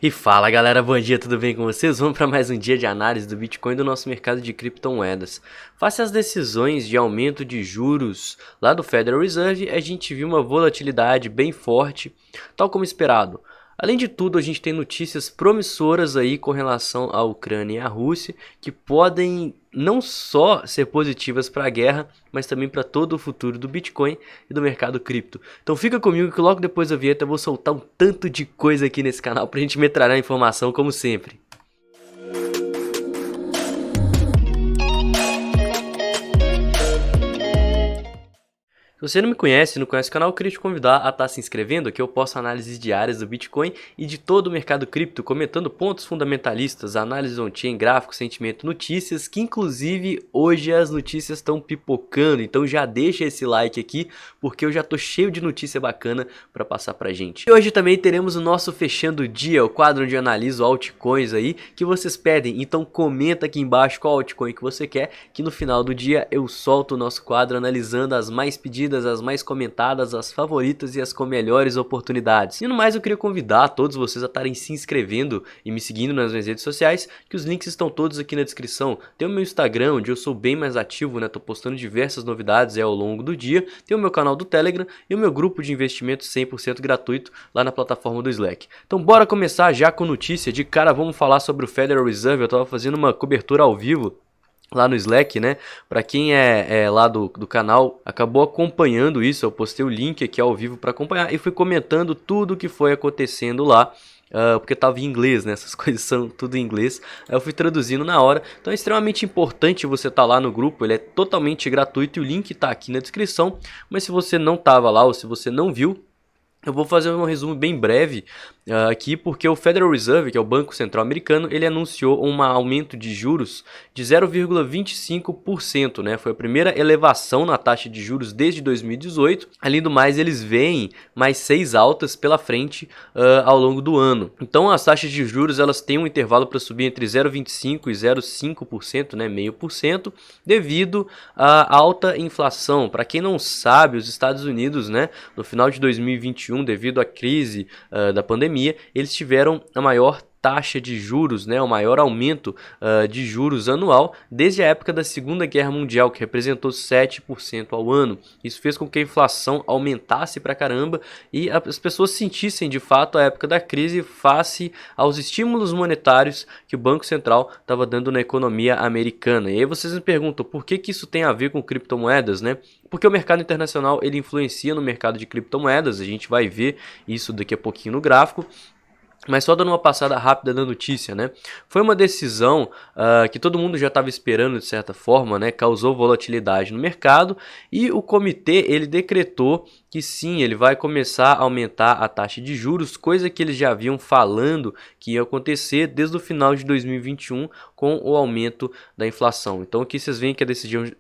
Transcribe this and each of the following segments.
E fala galera, bom dia, tudo bem com vocês? Vamos para mais um dia de análise do Bitcoin e do nosso mercado de criptomoedas. Face às decisões de aumento de juros lá do Federal Reserve, a gente viu uma volatilidade bem forte, tal como esperado. Além de tudo, a gente tem notícias promissoras aí com relação à Ucrânia e à Rússia, que podem não só ser positivas para a guerra, mas também para todo o futuro do Bitcoin e do mercado cripto. Então fica comigo que logo depois da vinheta eu vou soltar um tanto de coisa aqui nesse canal para a gente metralhar a informação como sempre. Se você não me conhece, não conhece o canal, eu queria te convidar a estar se inscrevendo, que eu posto análises diárias do Bitcoin e de todo o mercado cripto, comentando pontos fundamentalistas, análises on-chain, gráfico, sentimento, notícias, que inclusive hoje as notícias estão pipocando, então já deixa esse like aqui, porque eu já tô cheio de notícia bacana para passar pra gente. E hoje também teremos o nosso Fechando o Dia, o quadro onde eu analiso altcoins aí, que vocês pedem, então comenta aqui embaixo qual altcoin que você quer, que no final do dia eu solto o nosso quadro analisando as mais pedidas, as mais comentadas, as favoritas e as com melhores oportunidades. E no mais eu queria convidar todos vocês a estarem se inscrevendo e me seguindo nas minhas redes sociais, que os links estão todos aqui na descrição. Tem o meu Instagram, onde eu sou bem mais ativo, né? Tô postando diversas novidades ao longo do dia. Tem o meu canal do Telegram e o meu grupo de investimento 100% gratuito lá na plataforma do Slack. Então bora começar já com notícia. De cara vamos falar sobre o Federal Reserve. Eu tava fazendo uma cobertura ao vivo lá no Slack, né? Para quem é lá do canal, acabou acompanhando isso. Eu postei o link aqui ao vivo para acompanhar e fui comentando tudo que foi acontecendo lá. Porque tava em inglês, né? Essas coisas são tudo em inglês. Eu fui traduzindo na hora. Então é extremamente importante você estar lá no grupo. Ele é totalmente gratuito e o link tá aqui na descrição. Mas se você não tava lá ou se você não viu, eu vou fazer um resumo bem breve aqui, porque o Federal Reserve, que é o Banco Central Americano, ele anunciou um aumento de juros de 0,25%, né? Foi a primeira elevação na taxa de juros desde 2018. Além do mais, eles veem mais 6 altas pela frente ao longo do ano. Então, as taxas de juros elas têm um intervalo para subir entre 0,25% e 0,5%, né? 0,5%, devido à alta inflação. Para quem não sabe, os Estados Unidos, né, no final de 2021, devido à crise da pandemia, eles tiveram a maior taxa de juros, né, o maior aumento de juros anual desde a época da Segunda Guerra Mundial, que representou 7% ao ano. Isso fez com que a inflação aumentasse pra caramba e as pessoas sentissem de fato a época da crise face aos estímulos monetários que o Banco Central estava dando na economia americana. E aí vocês me perguntam por que isso tem a ver com criptomoedas, né? Porque o mercado internacional ele influencia no mercado de criptomoedas, a gente vai ver isso daqui a pouquinho no gráfico. Mas só dando uma passada rápida na notícia, né? Foi uma decisão que todo mundo já estava esperando de certa forma, né? Causou volatilidade no mercado e o comitê ele decretou que sim, ele vai começar a aumentar a taxa de juros, coisa que eles já vinham falando que ia acontecer desde o final de 2021 com o aumento da inflação. Então aqui vocês veem que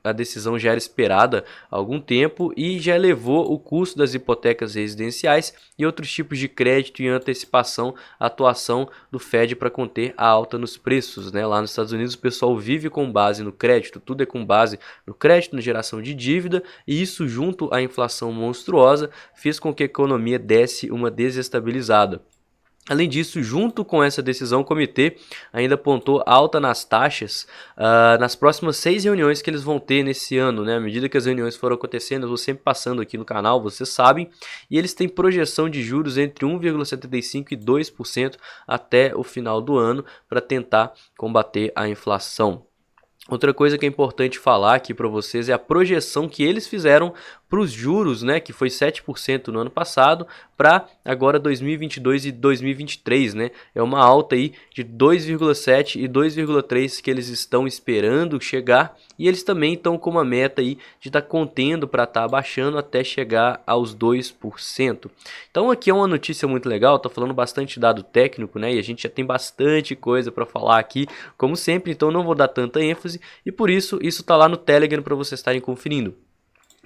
a decisão já era esperada há algum tempo e já elevou o custo das hipotecas residenciais e outros tipos de crédito em antecipação à atuação do Fed para conter a alta nos preços, né? Lá nos Estados Unidos o pessoal vive com base no crédito, tudo é com base no crédito, na geração de dívida, e isso junto à inflação monstruosa fez com que a economia desse uma desestabilizada. Além disso, junto com essa decisão, o comitê ainda apontou alta nas taxas nas próximas 6 reuniões que eles vão ter nesse ano, né? À medida que as reuniões foram acontecendo, eu vou sempre passando aqui no canal, vocês sabem, e eles têm projeção de juros entre 1,75% e 2% até o final do ano para tentar combater a inflação. Outra coisa que é importante falar aqui para vocês é a projeção que eles fizeram para os juros, né, que foi 7% no ano passado, para agora 2022 e 2023, né? É uma alta aí de 2,7 e 2,3 que eles estão esperando chegar, e eles também estão com uma meta aí de estar contendo para estar abaixando até chegar aos 2%. Então aqui é uma notícia muito legal, tô falando bastante dado técnico, né? E a gente já tem bastante coisa para falar aqui, como sempre, então não vou dar tanta ênfase e por isso tá lá no Telegram para vocês estarem conferindo.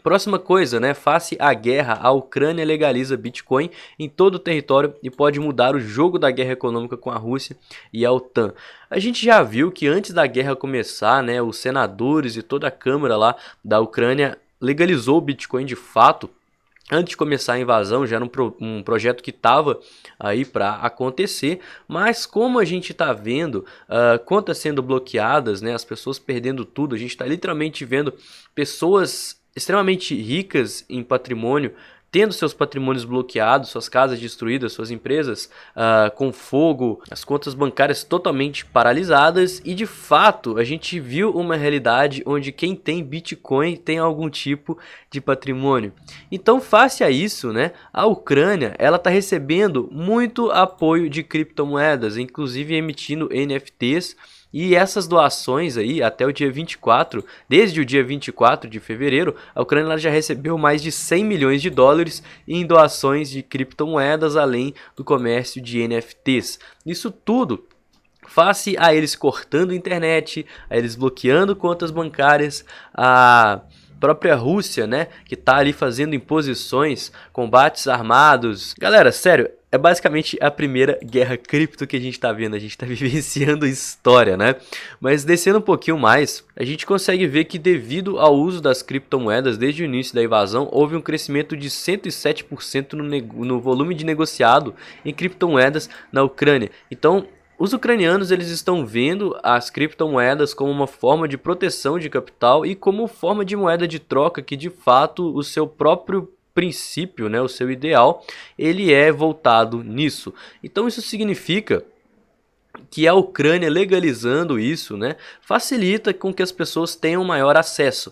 Próxima coisa, né? Face à guerra, a Ucrânia legaliza Bitcoin em todo o território e pode mudar o jogo da guerra econômica com a Rússia e a OTAN. A gente já viu que antes da guerra começar, né, os senadores e toda a Câmara lá da Ucrânia legalizou o Bitcoin de fato. Antes de começar a invasão, já era um projeto que estava aí para acontecer, mas como a gente está vendo contas sendo bloqueadas, né, as pessoas perdendo tudo, a gente está literalmente vendo pessoas extremamente ricas em patrimônio tendo seus patrimônios bloqueados, suas casas destruídas, suas empresas com fogo, as contas bancárias totalmente paralisadas, e de fato a gente viu uma realidade onde quem tem Bitcoin tem algum tipo de patrimônio. Então, face a isso, né, a Ucrânia ela está recebendo muito apoio de criptomoedas, inclusive emitindo NFTs. E essas doações aí, até o dia 24, desde o dia 24 de fevereiro, a Ucrânia já recebeu mais de 100 milhões de dólares em doações de criptomoedas, além do comércio de NFTs. Isso tudo face a eles cortando a internet, a eles bloqueando contas bancárias, a própria Rússia, né, que tá ali fazendo imposições, combates armados. Galera, sério, é basicamente a primeira guerra cripto que a gente tá vendo, a gente tá vivenciando história, né? Mas descendo um pouquinho mais, a gente consegue ver que devido ao uso das criptomoedas desde o início da invasão, houve um crescimento de 107% no volume de negociado em criptomoedas na Ucrânia. Então, os ucranianos eles estão vendo as criptomoedas como uma forma de proteção de capital e como forma de moeda de troca que de fato o seu próprio princípio, né, o seu ideal, ele é voltado nisso. Então isso significa que a Ucrânia legalizando isso, né, facilita com que as pessoas tenham maior acesso.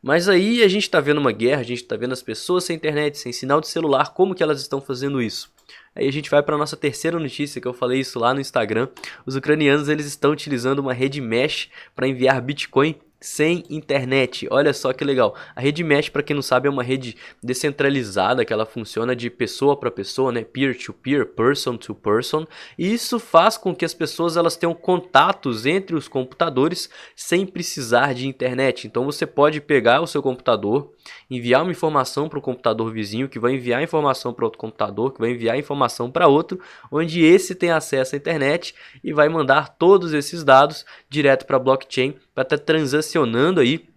Mas aí a gente está vendo uma guerra, a gente está vendo as pessoas sem internet, sem sinal de celular, como que elas estão fazendo isso? Aí a gente vai para a nossa terceira notícia, que eu falei isso lá no Instagram. Os ucranianos eles estão utilizando uma rede mesh para enviar Bitcoin sem internet. Olha só que legal. A rede mesh, para quem não sabe, é uma rede descentralizada que ela funciona de pessoa para pessoa, né? Peer to peer, person to person. E isso faz com que as pessoas elas tenham contatos entre os computadores sem precisar de internet. Então você pode pegar o seu computador, enviar uma informação para o computador vizinho, que vai enviar informação para outro computador, que vai enviar informação para outro, onde esse tem acesso à internet e vai mandar todos esses dados direto para a blockchain para estar transacionando aí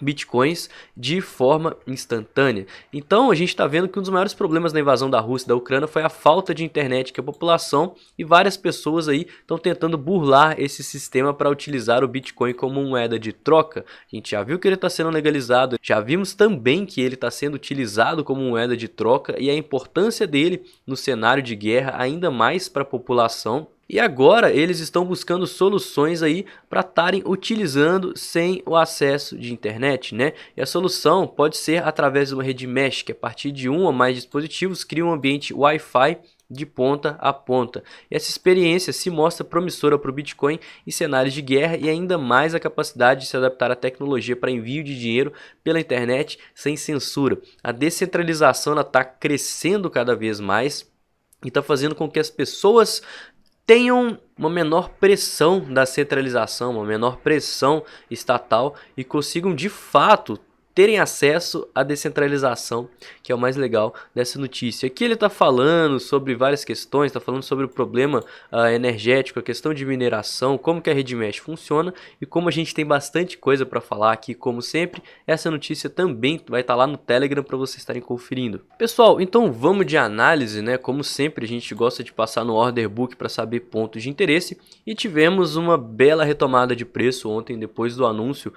bitcoins de forma instantânea. Então a gente está vendo que um dos maiores problemas na invasão da Rússia e da Ucrânia foi a falta de internet que a população e várias pessoas aí estão tentando burlar esse sistema para utilizar o Bitcoin como moeda de troca. A gente já viu que ele está sendo legalizado, já vimos também que ele está sendo utilizado como moeda de troca e a importância dele no cenário de guerra ainda mais para a população. E agora eles estão buscando soluções aí para estarem utilizando sem o acesso de internet, né? E a solução pode ser através de uma rede mesh, que a partir de um ou mais dispositivos cria um ambiente Wi-Fi de ponta a ponta. E essa experiência se mostra promissora para o Bitcoin em cenários de guerra e ainda mais a capacidade de se adaptar à tecnologia para envio de dinheiro pela internet sem censura. A descentralização está crescendo cada vez mais e está fazendo com que as pessoas tenham uma menor pressão da centralização, uma menor pressão estatal e consigam de fato terem acesso à descentralização, que é o mais legal dessa notícia. Aqui ele está falando sobre várias questões, está falando sobre o problema energético, a questão de mineração, como que a rede mesh funciona e como a gente tem bastante coisa para falar aqui, como sempre. Essa notícia também vai estar lá no Telegram para vocês estarem conferindo. Pessoal, então vamos de análise, né? Como sempre a gente gosta de passar no order book para saber pontos de interesse e tivemos uma bela retomada de preço ontem depois do anúncio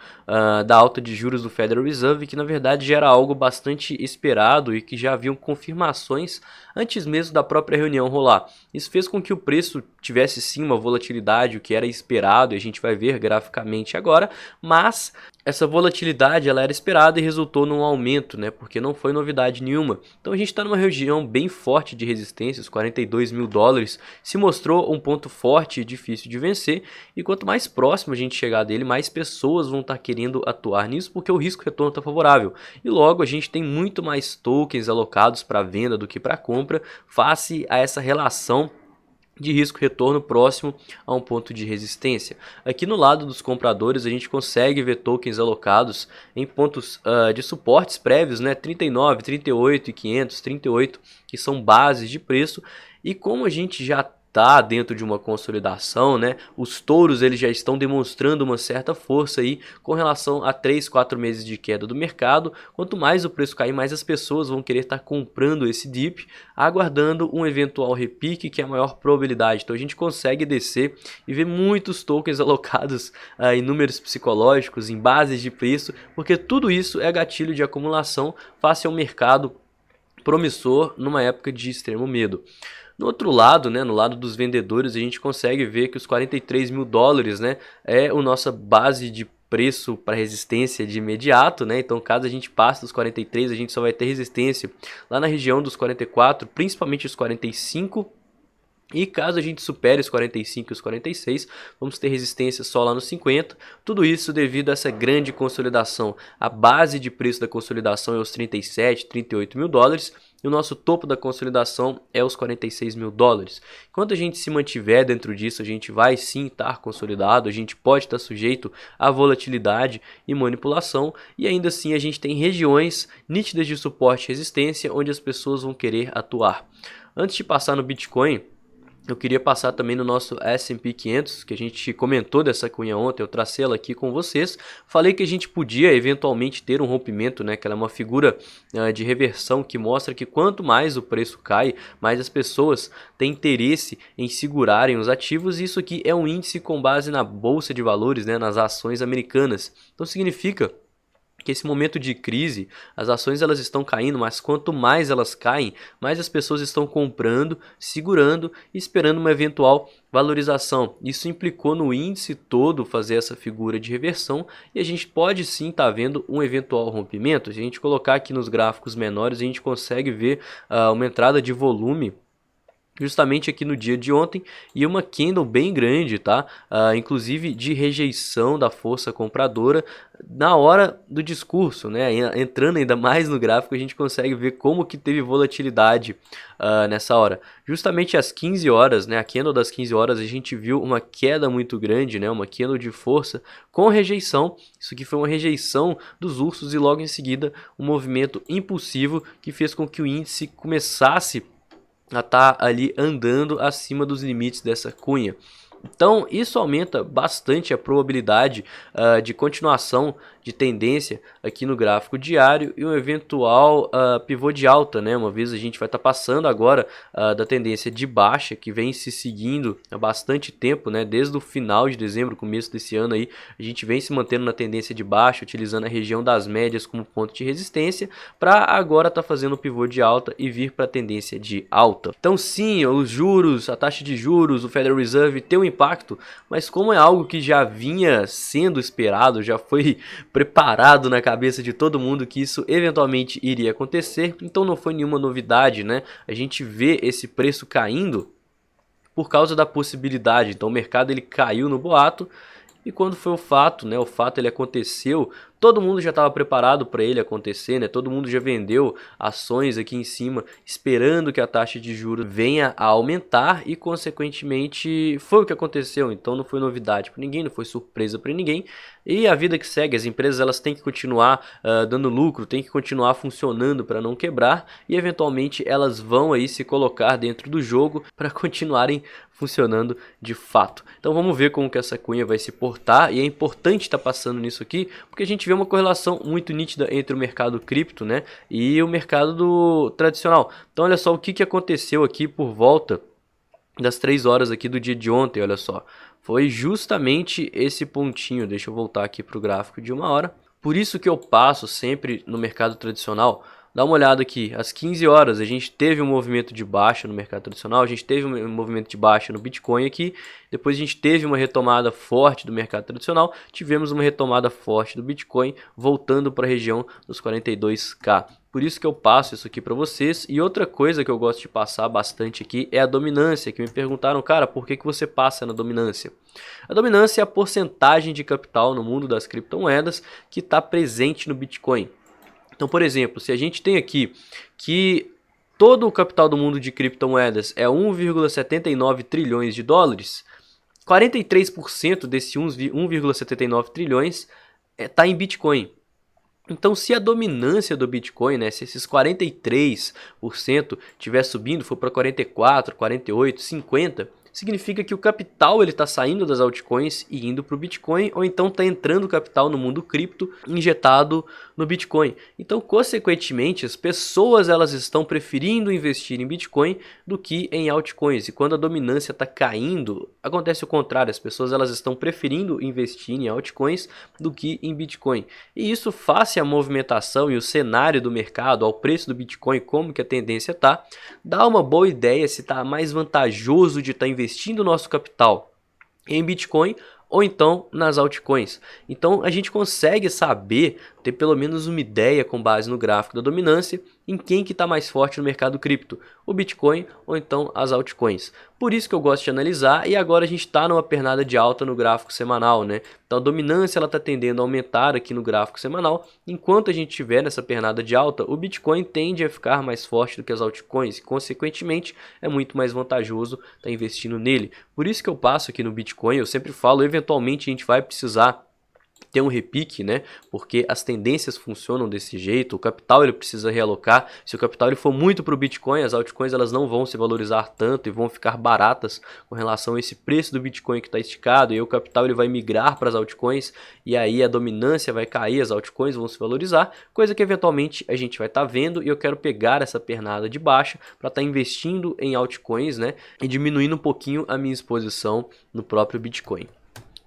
da alta de juros do Federal Reserve, que na verdade já era algo bastante esperado e que já haviam confirmações antes mesmo da própria reunião rolar. Isso fez com que o preço tivesse sim uma volatilidade, o que era esperado, e a gente vai ver graficamente agora, mas essa volatilidade ela era esperada e resultou num aumento, né? Porque não foi novidade nenhuma. Então a gente está numa região bem forte de resistência, os 42 mil dólares se mostrou um ponto forte e difícil de vencer, e quanto mais próximo a gente chegar dele, mais pessoas vão estar querendo atuar nisso, porque o risco-retorno está favorável. E logo a gente tem muito mais tokens alocados para venda do que para compra, face a essa relação de risco-retorno próximo a um ponto de resistência. Aqui no lado dos compradores a gente consegue ver tokens alocados em pontos de suportes prévios, né? 39, 38 e 500, 38, que são bases de preço. E como a gente já tá dentro de uma consolidação, né? Os touros eles já estão demonstrando uma certa força aí com relação a 3, 4 meses de queda do mercado. Quanto mais o preço cair, mais as pessoas vão querer estar comprando esse dip, aguardando um eventual repique, que é a maior probabilidade. Então a gente consegue descer e ver muitos tokens alocados em números psicológicos, em bases de preço, porque tudo isso é gatilho de acumulação face ao mercado promissor numa época de extremo medo. No outro lado, né, no lado dos vendedores, a gente consegue ver que os 43 mil dólares, né, é a nossa base de preço para resistência de imediato, né? Então, caso a gente passe dos 43, a gente só vai ter resistência lá na região dos 44, principalmente os 45. E caso a gente supere os 45 e os 46, vamos ter resistência só lá nos 50. Tudo isso devido a essa grande consolidação. A base de preço da consolidação é os 37, 38 mil dólares. E o nosso topo da consolidação é os 46 mil dólares. Enquanto a gente se mantiver dentro disso, a gente vai sim estar consolidado. A gente pode estar sujeito à volatilidade e manipulação. E ainda assim a gente tem regiões nítidas de suporte e resistência onde as pessoas vão querer atuar. Antes de passar no Bitcoin, eu queria passar também no nosso S&P 500, que a gente comentou dessa cunha ontem, eu tracei ela aqui com vocês. Falei que a gente podia eventualmente ter um rompimento, né? Que ela é uma figura de reversão que mostra que quanto mais o preço cai, mais as pessoas têm interesse em segurarem os ativos. E isso aqui é um índice com base na bolsa de valores, né? Nas ações americanas. Então significa que esse momento de crise, as ações elas estão caindo, mas quanto mais elas caem, mais as pessoas estão comprando, segurando e esperando uma eventual valorização. Isso implicou no índice todo fazer essa figura de reversão e a gente pode sim estar vendo um eventual rompimento. Se a gente colocar aqui nos gráficos menores, a gente consegue ver uma entrada de volume justamente aqui no dia de ontem, e uma candle bem grande, tá? Inclusive de rejeição da força compradora na hora do discurso, né? Entrando ainda mais no gráfico, a gente consegue ver como que teve volatilidade nessa hora. Justamente às 15 horas, né? A candle das 15 horas, a gente viu uma queda muito grande, né? Uma candle de força com rejeição. Isso aqui foi uma rejeição dos ursos e logo em seguida um movimento impulsivo que fez com que o índice começasse a estar ali andando acima dos limites dessa cunha. Então isso aumenta bastante a probabilidade de continuação de tendência aqui no gráfico diário e um eventual pivô de alta, né? Uma vez a gente vai estar passando agora da tendência de baixa que vem se seguindo há bastante tempo, né? Desde o final de dezembro, começo desse ano aí, a gente vem se mantendo na tendência de baixa, utilizando a região das médias como ponto de resistência, para agora estar fazendo o pivô de alta e vir para a tendência de alta. Então sim, os juros, a taxa de juros, o Federal Reserve tem um impacto, mas como é algo que já vinha sendo esperado, já foi preparado na cabeça de todo mundo que isso eventualmente iria acontecer, então não foi nenhuma novidade, né? A gente vê esse preço caindo por causa da possibilidade. Então o mercado ele caiu no boato e quando foi o fato, né? O fato ele aconteceu. Todo mundo já estava preparado para ele acontecer, né? Todo mundo já vendeu ações aqui em cima, esperando que a taxa de juros venha a aumentar e, consequentemente, foi o que aconteceu. Então não foi novidade para ninguém, não foi surpresa para ninguém. E a vida que segue, as empresas elas têm que continuar dando lucro, têm que continuar funcionando para não quebrar e, eventualmente, elas vão aí se colocar dentro do jogo para continuarem funcionando de fato. Então vamos ver como que essa cunha vai se portar e é importante estar passando nisso aqui, porque a gente vê uma correlação muito nítida entre o mercado cripto, né, e o mercado tradicional. Então olha só o que aconteceu aqui por volta das 3 horas aqui do dia de ontem, olha só. Foi justamente esse pontinho, deixa eu voltar aqui para o gráfico de 1 hora. Por isso que eu passo sempre no mercado tradicional. Dá uma olhada aqui, às 15 horas a gente teve um movimento de baixa no mercado tradicional, a gente teve um movimento de baixa no Bitcoin aqui, depois a gente teve uma retomada forte do mercado tradicional, tivemos uma retomada forte do Bitcoin, voltando para a região dos 42k. Por isso que eu passo isso aqui para vocês. E outra coisa que eu gosto de passar bastante aqui é a dominância, que me perguntaram, cara, por que você passa na dominância? A dominância é a porcentagem de capital no mundo das criptomoedas que está presente no Bitcoin. Então, por exemplo, se a gente tem aqui que todo o capital do mundo de criptomoedas é 1,79 trilhões de dólares, 43% desse 1,79 trilhões está em Bitcoin. Então, se a dominância do Bitcoin, né, se esses 43% estiver subindo, for para 44, 48, 50, significa que o capital ele está saindo das altcoins e indo para o Bitcoin, ou então está entrando capital no mundo cripto injetado no Bitcoin. Então, consequentemente, as pessoas elas estão preferindo investir em Bitcoin do que em altcoins. E quando a dominância está caindo, acontece o contrário. As pessoas elas estão preferindo investir em altcoins do que em Bitcoin. E isso, face à movimentação e o cenário do mercado, ao preço do Bitcoin, como que a tendência está, dá uma boa ideia se está mais vantajoso de estar investindo o nosso capital em Bitcoin ou então nas altcoins. Então a gente consegue saber, ter pelo menos uma ideia com base no gráfico da dominância, em quem que está mais forte no mercado cripto, o Bitcoin ou então as altcoins. Por isso que eu gosto de analisar, e agora a gente está numa pernada de alta no gráfico semanal, né? Então a dominância ela está tendendo a aumentar aqui no gráfico semanal. Enquanto a gente estiver nessa pernada de alta, o Bitcoin tende a ficar mais forte do que as altcoins e consequentemente é muito mais vantajoso estar investindo nele. Por isso que eu passo aqui no Bitcoin, eu sempre falo, eventualmente a gente vai precisar ter um repique, né? Porque as tendências funcionam desse jeito, o capital ele precisa realocar. Se o capital ele for muito para o Bitcoin, as altcoins elas não vão se valorizar tanto e vão ficar baratas com relação a esse preço do Bitcoin que está esticado, e aí o capital ele vai migrar para as altcoins e aí a dominância vai cair, as altcoins vão se valorizar, coisa que eventualmente a gente vai estar vendo, e eu quero pegar essa pernada de baixa para estar investindo em altcoins, né? E diminuindo um pouquinho a minha exposição no próprio Bitcoin.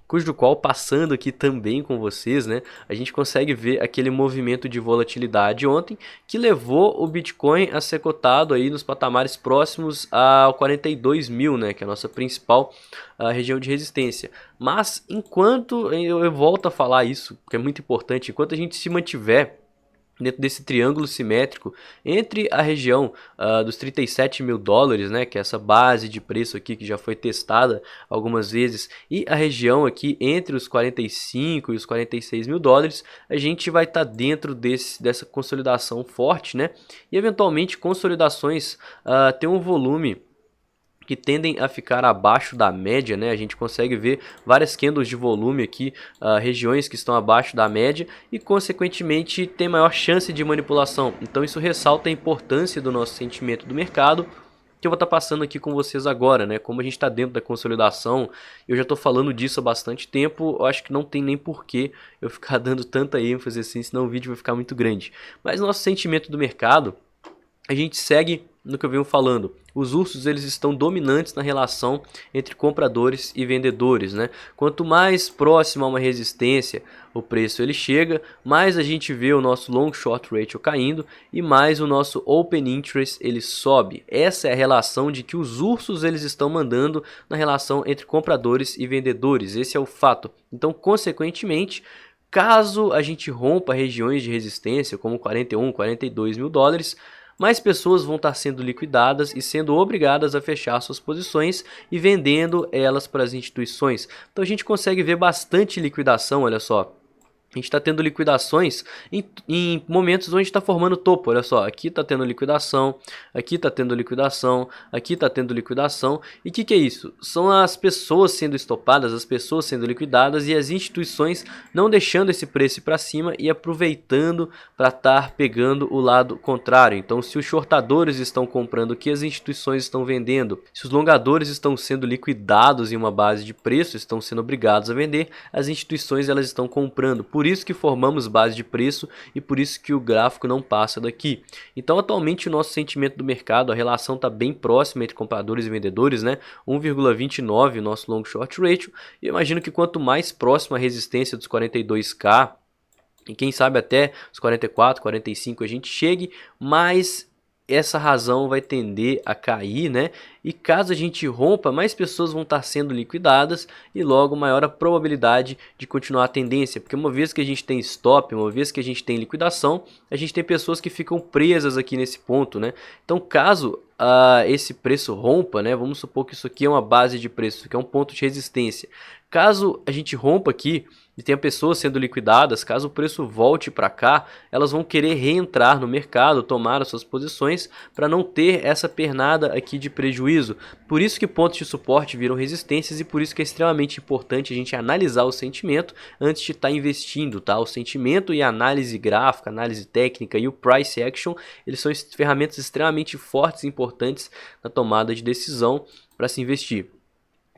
Cujo qual, passando aqui também com vocês, né, a gente consegue ver aquele movimento de volatilidade ontem que levou o Bitcoin a ser cotado aí nos patamares próximos ao 42 mil, né, que é a nossa principal região de resistência. Mas enquanto, eu volto a falar isso, que é muito importante, enquanto a gente se mantiver dentro desse triângulo simétrico entre a região dos 37 mil dólares, né, que é essa base de preço aqui que já foi testada algumas vezes, e a região aqui entre os 45 e os 46 mil dólares, a gente vai estar dentro dessa consolidação forte, né, e eventualmente consolidações tem um volume que tendem a ficar abaixo da média, né? A gente consegue ver várias candles de volume aqui, regiões que estão abaixo da média e consequentemente tem maior chance de manipulação. Então isso ressalta a importância do nosso sentimento do mercado, que eu vou estar passando aqui com vocês agora, né? Como a gente está dentro da consolidação, eu já estou falando disso há bastante tempo, eu acho que não tem nem porquê eu ficar dando tanta ênfase assim, senão o vídeo vai ficar muito grande. Mas nosso sentimento do mercado, a gente segue no que eu venho falando. Os ursos eles estão dominantes na relação entre compradores e vendedores, né? Quanto mais próximo a uma resistência o preço ele chega, mais a gente vê o nosso long short ratio caindo e mais o nosso open interest ele sobe. Essa é a relação de que os ursos eles estão mandando na relação entre compradores e vendedores. Esse é o fato. Então, consequentemente, caso a gente rompa regiões de resistência como 41, 42 mil dólares, mais pessoas vão estar sendo liquidadas e sendo obrigadas a fechar suas posições e vendendo elas para as instituições. Então a gente consegue ver bastante liquidação, olha só. A gente está tendo liquidações em momentos onde está formando topo. Olha só, aqui está tendo liquidação, aqui está tendo liquidação, aqui está tendo liquidação. E o que é isso? São as pessoas sendo estopadas, as pessoas sendo liquidadas e as instituições não deixando esse preço para cima e aproveitando para estar pegando o lado contrário. Então, se os shortadores estão comprando o que as instituições estão vendendo, se os longadores estão sendo liquidados em uma base de preço, estão sendo obrigados a vender, as instituições elas estão comprando. Por isso que formamos base de preço e por isso que o gráfico não passa daqui. Então atualmente o nosso sentimento do mercado, a relação está bem próxima entre compradores e vendedores, né? 1,29 o nosso long short ratio. E eu imagino que quanto mais próximo à resistência dos 42k, e quem sabe até os 44, 45 a gente chegue, mais essa razão vai tender a cair, né? E caso a gente rompa, mais pessoas vão estar sendo liquidadas e logo maior a probabilidade de continuar a tendência, porque uma vez que a gente tem stop, uma vez que a gente tem liquidação, a gente tem pessoas que ficam presas aqui nesse ponto, né? Então caso esse preço rompa, né? Vamos supor que isso aqui é uma base de preço, que é um ponto de resistência. Caso a gente rompa aqui e tenha pessoas sendo liquidadas, caso o preço volte para cá, elas vão querer reentrar no mercado, tomar as suas posições para não ter essa pernada aqui de prejuízo. Por isso que pontos de suporte viram resistências e por isso que é extremamente importante a gente analisar o sentimento antes de estar investindo, tá? O sentimento e a análise gráfica, análise técnica e o price action, eles são ferramentas extremamente fortes e importantes na tomada de decisão para se investir.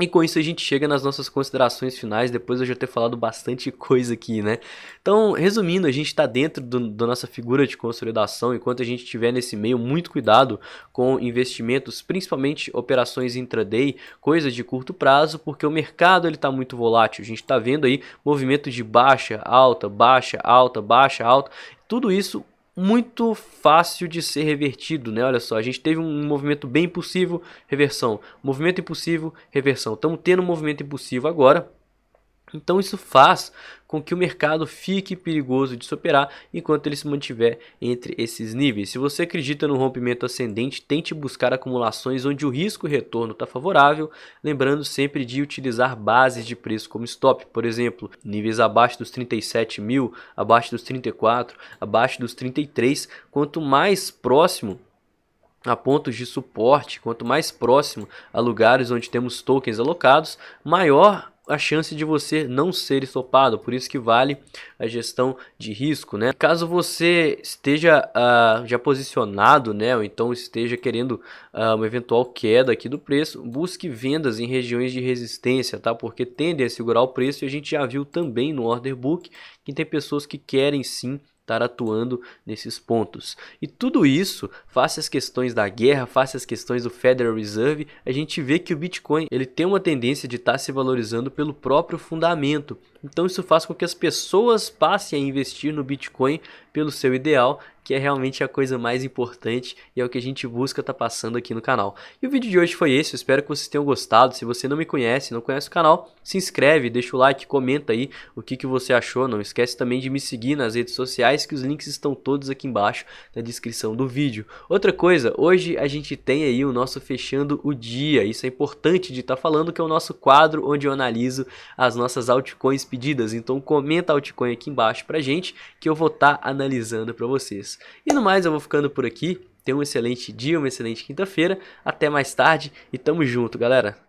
E com isso a gente chega nas nossas considerações finais, depois eu já ter falado bastante coisa aqui, né? Então, resumindo, a gente está dentro da nossa figura de consolidação, enquanto a gente estiver nesse meio, muito cuidado com investimentos, principalmente operações intraday, coisas de curto prazo, porque o mercado está muito volátil. A gente está vendo aí movimento de baixa, alta, baixa, alta, baixa, alta, tudo isso muito fácil de ser revertido, né? Olha só, a gente teve um movimento bem impulsivo, reversão, movimento impulsivo, reversão. Estamos tendo um movimento impulsivo agora. Então isso faz com que o mercado fique perigoso de se operar enquanto ele se mantiver entre esses níveis. Se você acredita no rompimento ascendente, tente buscar acumulações onde o risco e retorno está favorável, lembrando sempre de utilizar bases de preço como stop, por exemplo, níveis abaixo dos 37 mil, abaixo dos 34, abaixo dos 33, quanto mais próximo a pontos de suporte, quanto mais próximo a lugares onde temos tokens alocados, maior a chance de você não ser estopado. Por isso que vale a gestão de risco, né? Caso você esteja já posicionado, né, ou então esteja querendo uma eventual queda aqui do preço, busque vendas em regiões de resistência, tá? Porque tendem a segurar o preço, e a gente já viu também no order book que tem pessoas que querem sim estar atuando nesses pontos. E tudo isso, face às questões da guerra, face às questões do Federal Reserve, a gente vê que o Bitcoin ele tem uma tendência de estar se valorizando pelo próprio fundamento. Então isso faz com que as pessoas passem a investir no Bitcoin pelo seu ideal, que é realmente a coisa mais importante e é o que a gente busca estar passando aqui no canal. E o vídeo de hoje foi esse, eu espero que vocês tenham gostado. Se você não me conhece, não conhece o canal, se inscreve, deixa o like, comenta aí o que você achou. Não esquece também de me seguir nas redes sociais, que os links estão todos aqui embaixo na descrição do vídeo. Outra coisa, hoje a gente tem aí o nosso Fechando o Dia. Isso é importante de estar falando, que é o nosso quadro onde eu analiso as nossas altcoins pedidas. Então comenta altcoin aqui embaixo pra gente, que eu vou estar analisando para vocês. E no mais, eu vou ficando por aqui. Tenha um excelente dia, uma excelente quinta-feira. Até mais tarde e tamo junto, galera.